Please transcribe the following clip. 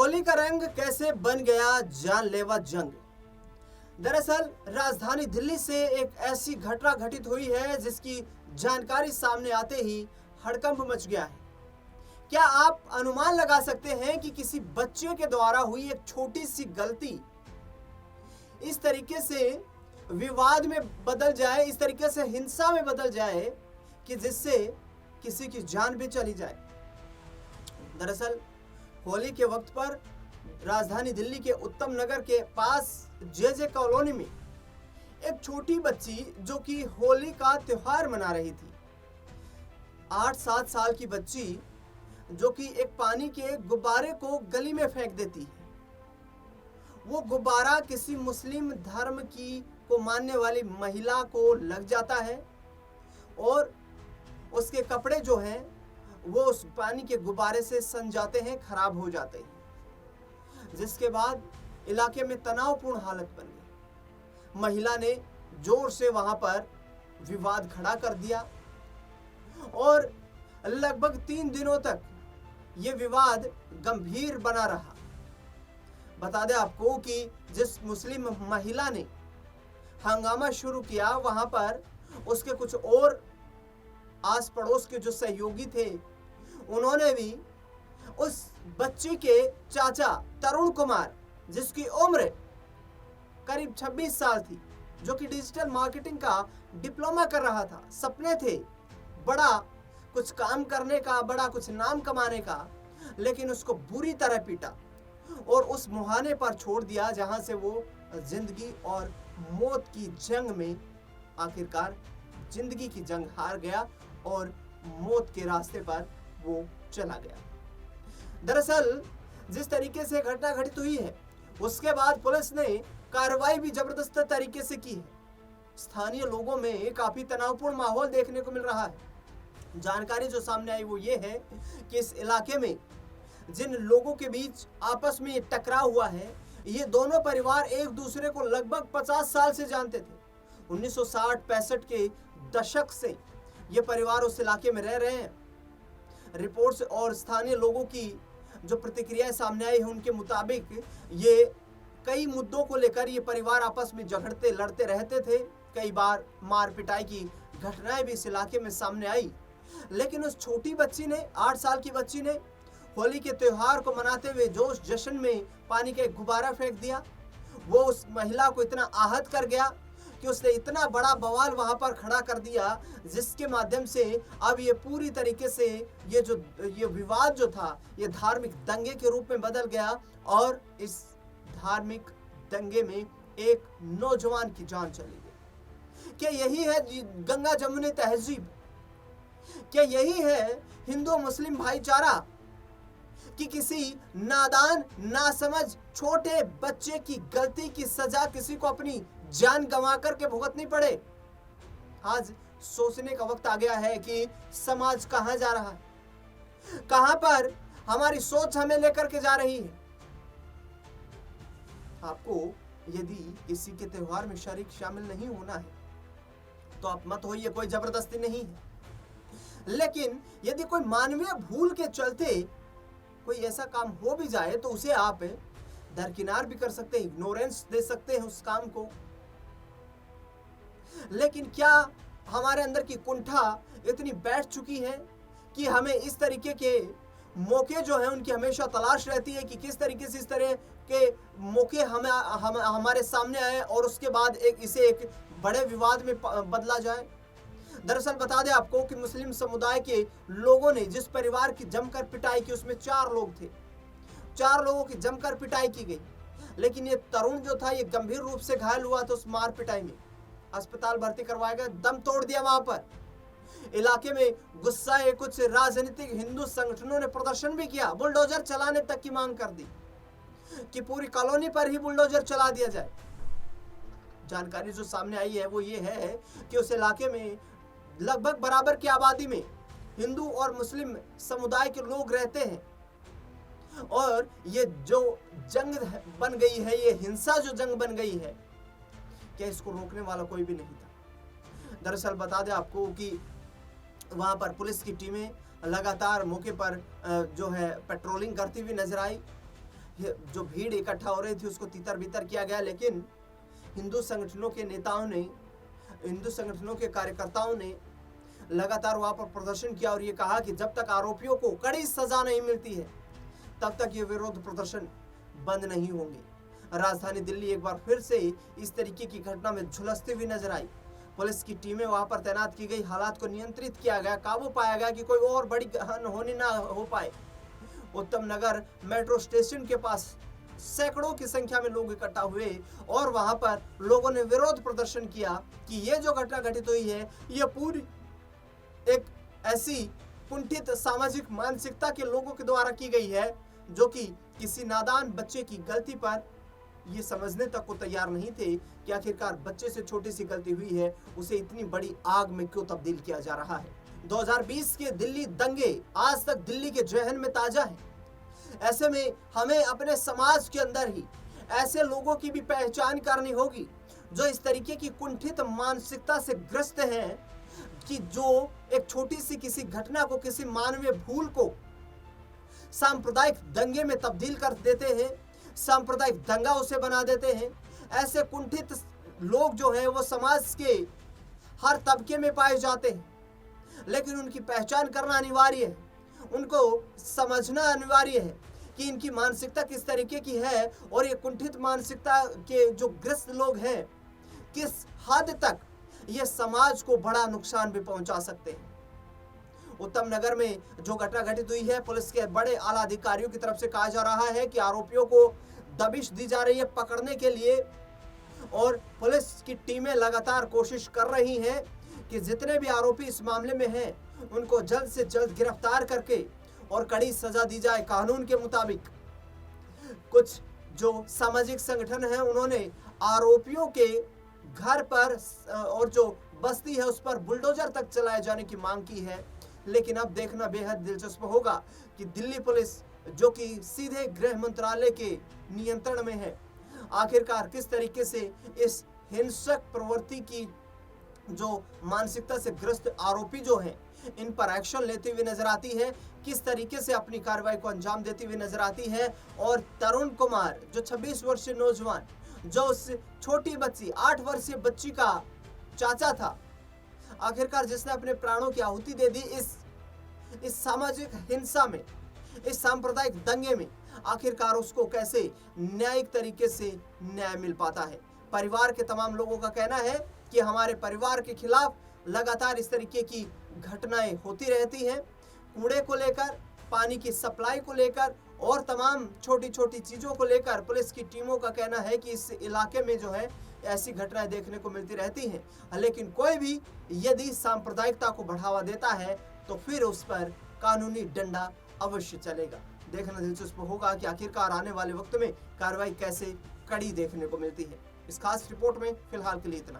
होली का रंग कैसे बन गया जानलेवा जंग। दरअसल राजधानी दिल्ली से एक ऐसी घटना घटित हुई है जिसकी जानकारी सामने आते ही हड़कंप मच गया है। क्या आप अनुमान लगा सकते हैं कि किसी बच्चे के द्वारा हुई एक छोटी सी गलती इस तरीके से विवाद में बदल जाए, इस तरीके से हिंसा में बदल जाए कि जिससे किसी की जान भी चली जाए। दरअसल होली के वक्त पर राजधानी दिल्ली के उत्तम नगर के पास जे कॉलोनी में एक छोटी बच्ची जो कि होली का त्योहार मना रही थी, 8-7 साल की बच्ची जो कि एक पानी के गुब्बारे को गली में फेंक देती है। वो गुब्बारा किसी मुस्लिम धर्म की को मानने वाली महिला को लग जाता है और उसके कपड़े जो हैं वो उस पानी के गुब्बारे से सन जाते हैं, खराब हो जाते हैं, जिसके बाद इलाके में तनावपूर्ण हालत बन गई। महिला ने जोर से वहां पर विवाद खड़ा कर दिया और लगभग 3 दिनों तक ये विवाद गंभीर बना रहा। बता दें आपको कि जिस मुस्लिम महिला ने हंगामा शुरू किया, वहां पर उसके कुछ और आस पड़ोस के जो सहयोगी थे उन्होंने भी उस बच्ची के चाचा तरुण कुमार, जिसकी उम्र करीब 26 साल थी, जो कि डिजिटल मार्केटिंग का डिप्लोमा कर रहा था, सपने थे बड़ा कुछ काम करने का, बड़ा कुछ नाम कमाने का, लेकिन उसको बुरी तरह पीटा और उस मुहाने पर छोड़ दिया जहां से वो जिंदगी और मौत की जंग में आखिरकार जिंदगी की जंग हार गया और मौत के रास्ते पर वो चला गया। दरअसल जिस तरीके से घटना घटित हुई है उसके बाद पुलिस ने कार्रवाई भी जबरदस्त तरीके से की है। स्थानीय लोगों में काफी तनावपूर्ण माहौल देखने को मिल रहा है। जानकारी जो सामने आई वो ये है कि इस इलाके में जिन लोगों के बीच आपस में टकराव हुआ है, ये दोनों परिवार एक दूसरे को लगभग 50 साल से जानते थे। 1960-65 के दशक से ये परिवार उस इलाके में रह रहे हैं। रिपोर्ट्स और स्थानीय लोगों की जो प्रतिक्रियाएं सामने आई है उनके मुताबिक ये कई मुद्दों को लेकर ये परिवार आपस में झगड़ते लड़ते रहते थे। कई बार मार पिटाई की घटनाएं भी इस इलाके में सामने आई, लेकिन उस छोटी बच्ची ने, 8 साल की बच्ची ने होली के त्योहार को मनाते हुए जोश जश्न में पानी का एक गुब्बारा फेंक दिया। वो उस महिला को इतना आहत कर गया कि उसने इतना बड़ा बवाल वहां पर खड़ा कर दिया, जिसके माध्यम से अब ये पूरी तरीके से ये विवाद जो था ये धार्मिक दंगे के रूप में बदल गया और इस धार्मिक दंगे में एक नौजवान की जान चली गई। क्या यही है गंगा जमुनी तहजीब? क्या यही है हिंदू मुस्लिम भाईचारा कि किसी नादान नासमझ छोटे बच्चे की गलती की सजा किसी को अपनी जान गंवा करके भुगतनी पड़े? आज सोचने का वक्त आ गया है कि समाज कहां जा रहा है, कहां पर हमारी सोच हमें लेकर के जा रही है। आपको यदि किसी के त्योहार में शामिल नहीं होना है तो आप मत होइए, कोई जबरदस्ती नहीं है। लेकिन यदि कोई मानवीय भूल के चलते कोई ऐसा काम हो भी जाए तो उसे आप दरकिनार भी कर सकते हैं, इग्नोरेंस दे सकते हैं उस काम को। लेकिन क्या हमारे अंदर की कुंठा इतनी बैठ चुकी है कि हमें इस तरीके के मौके जो है उनकी हमेशा तलाश रहती है कि किस तरीके से इस तरह के मौके हमारे सामने आए और उसके बाद इसे एक बड़े विवाद में बदला जाए। दरअसल बता दें आपको कि मुस्लिम समुदाय के लोगों ने जिस परिवार की जमकर पिटाई की उसमें 4 लोग थे। 4 लोगों की जमकर पिटाई की गई, लेकिन ये तरुण जो था ये गंभीर रूप से घायल हुआ था उस मार पिटाई में। अस्पताल भर्ती करवाया गया, दम तोड़ दिया वहां पर। इलाके में गुस्साए कुछ राजनीतिक हिंदू संगठनों ने प्रदर्शन भी किया, बुलडोजर चलाने तक की मांग कर दी कि पूरी कॉलोनी पर ही बुलडोजर चला दिया जाए। जानकारी जो सामने आई है वो ये है कि उस इलाके में लगभग बराबर की आबादी में हिंदू और मुस्लिम समुदाय के लोग रहते हैं और ये जो जंग बन गई है, ये हिंसा जो जंग बन गई है, क्या इसको रोकने वाला कोई भी नहीं था। दरअसल बता दें आपको कि वहां पर पुलिस की टीमें लगातार मौके पर जो है पेट्रोलिंग करती हुई नजर आई, जो भीड़ इकट्ठा हो रही थी उसको तितर बितर किया गया, लेकिन हिंदू संगठनों के नेताओं ने, हिंदू संगठनों के कार्यकर्ताओं ने लगातार वहां पर प्रदर्शन किया और ये कहा कि जब तक आरोपियों को कड़ी सजा नहीं मिलती है तब तक ये विरोध प्रदर्शन बंद नहीं होंगे। राजधानी दिल्ली एक बार फिर से इस तरीके की घटना में झुलसती हुई नजर आई। पुलिस की टीमें वहां पर तैनात की गई, हालात को नियंत्रित किया गया, काबू पाया गया कि कोई और बड़ी अनहोनी ना हो पाए। उत्तम नगर मेट्रो स्टेशन के पास सैकड़ों की संख्या में लोग इकट्ठा हुए और वहां पर लोगों ने विरोध प्रदर्शन किया कि ये जो घटना घटित हुई है ये पूरी एक ऐसी कुंठित सामाजिक मानसिकता के लोगों के द्वारा की गई है जो कि किसी नादान बच्चे की गलती पर ये समझने तक को तैयार नहीं थे कि आखिरकार बच्चे से छोटी सी गलती हुई है, उसे इतनी बड़ी आग में क्यों तब्दील किया जा रहा है। 2020 के दिल्ली दंगे आज तक दिल्ली के जहन में ताजा हैं। ऐसे में हमें अपने समाज के अंदर ही ऐसे लोगों की भी पहचान करनी होगी जो इस तरीके की कुंठित मानसिकता से ग्रस्त हैं कि जो एक छोटी सी किसी घटना को, किसी मानवीय भूल को सांप्रदायिक दंगे में तब्दील कर देते हैं, सांप्रदायिक दंगा उसे बना देते हैं। ऐसे कुंठित लोग जो हैं वो समाज के हर तबके में पाए जाते हैं, लेकिन उनकी पहचान करना अनिवार्य है, उनको समझना अनिवार्य है कि इनकी मानसिकता किस तरीके की है और ये कुंठित मानसिकता के जो ग्रस्त लोग हैं किस हद तक ये समाज को बड़ा नुकसान भी पहुंचा सकते हैं। उत्तम नगर में जो घटना घटित हुई है, पुलिस के बड़े आला अधिकारियों की तरफ से कहा जा रहा है कि आरोपियों को दबिश दी जा रही है पकड़ने के लिए और पुलिस की टीमें लगातार कोशिश कर रही हैं कि जितने भी आरोपी इस मामले में हैं उनको जल्द से जल्द गिरफ्तार करके और कड़ी सजा दी जाए कानून के मुताबिक। कुछ जो सामाजिक संगठन हैं उन्होंने आरोपियों के घर पर और जो बस्ती है उस पर बुलडोजर तक चलाए जाने की मांग की है, लेकिन अब देखना बेहद दिलचस्प होगा कि दिल्ली पुलिस जो कि सीधे गृह मंत्रालय के नियंत्रण में है, आखिरकार किस तरीके से इस हिंसक प्रवृत्ति की जो मानसिकता से ग्रस्त आरोपी जो हैं इन पर एक्शन लेते हुए नजर आती है, किस तरीके से अपनी कार्रवाई को अंजाम देती हुई नजर आती है। और तरुण कुमार जो 26 वर्षीय नौजवान जो उस छोटी बच्ची 8 वर्षीय बच्ची का चाचा था, आखिरकार जिसने अपने प्राणों की आहुति दे दी इस सामाजिक हिंसा में, इस सांप्रदायिक दंगे में, आखिरकार उसको कैसे न्यायिक तरीके से न्याय मिल पाता है। परिवार के तमाम लोगों का कहना है कि हमारे परिवार के खिलाफ लगातार इस तरीके की घटनाएं होती रहती हैं, कूड़े को लेकर, पानी की सप्लाई को लेकर और तमाम छोटी छोटी चीज़ों को लेकर पुलिस की टीमों का कहना है कि इस इलाके में जो है ऐसी घटनाएं देखने को मिलती रहती हैं। लेकिन कोई भी यदि सांप्रदायिकता को बढ़ावा देता है तो फिर उस पर कानूनी डंडा अवश्य चलेगा। देखना दिलचस्प होगा कि आखिरकार आने वाले वक्त में कार्रवाई कैसे कड़ी देखने को मिलती है। इस खास रिपोर्ट में फिलहाल के लिए इतना।